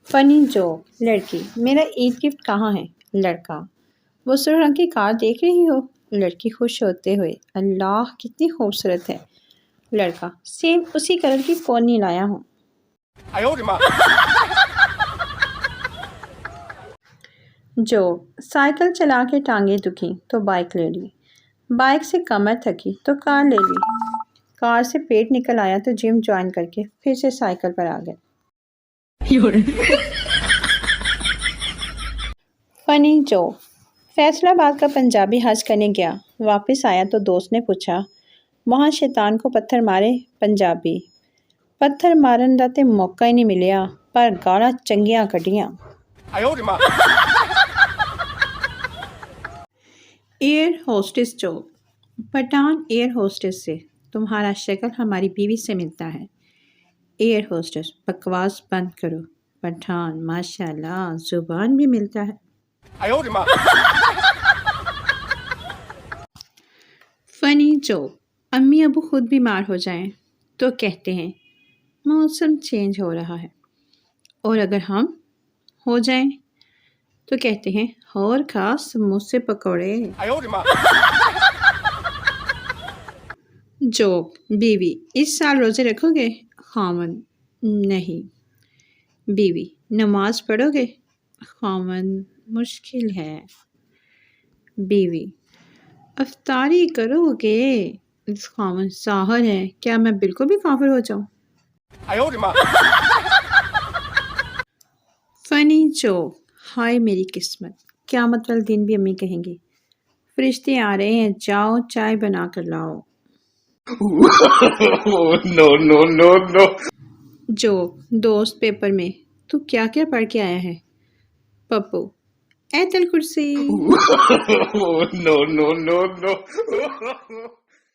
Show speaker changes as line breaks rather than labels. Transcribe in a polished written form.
فنی جوک لڑکی میرا عید گفٹ کہاں ہے؟ لڑکا وہ سرخ رنگ کی کار دیکھ رہی ہو؟ لڑکی خوش ہوتے ہوئے اللہ کتنی خوبصورت ہے۔ لڑکا سیم اسی کلر کی کون نہیں لایا ہوں۔ جوک سائیکل چلا کے ٹانگیں دکھی تو بائک لے لی، بائک سے کمر تھکی تو کار لے لی، کار سے پیٹ نکل آیا تو جم جوائن کر کے پھر سے سائیکل پر آ گئے۔ فنی جوک فیصل آباد کا پنجابی حج کرنے گیا، واپس آیا تو دوست نے پوچھا وہاں شیطان کو پتھر مارے؟ پنجابی پتھر مارن دا تے موقع ہی نہیں ملیا پر گالاں چنگیاں کڈیاں۔ Air hostess joke Pathan air hostess سے تمہارا شکل ہماری بیوی سے ملتا ہے۔ ایئر ہوسٹس بکواس بند کرو۔ پٹھان ماشاءاللہ زبان بھی ملتا ہے۔ فنی جوک امی ابو خود بیمار ہو جائیں تو کہتے ہیں موسم چینج ہو رہا ہے، اور اگر ہم ہو جائیں تو کہتے ہیں اور کھا سموسے پکوڑے۔ جوک بیوی اس سال روزے رکھو گے؟ خاوند نہیں۔ بیوی نماز پڑھو گے؟ خاوند مشکل ہے۔ بیوی افطاری کرو گے؟ خاوند ساحر ہے، کیا میں بالکل بھی کافر ہو جاؤں؟ فنی جوک ہائے میری قسمت، قیامت والے دن بھی امی کہیں گی فرشتے آ رہے ہیں جاؤ چائے بنا کر لاؤ۔ No. جوک دوست پیپر میں تو کیا کیا پڑھ کے آیا ہے؟ پپو ایت الکرسی۔ No.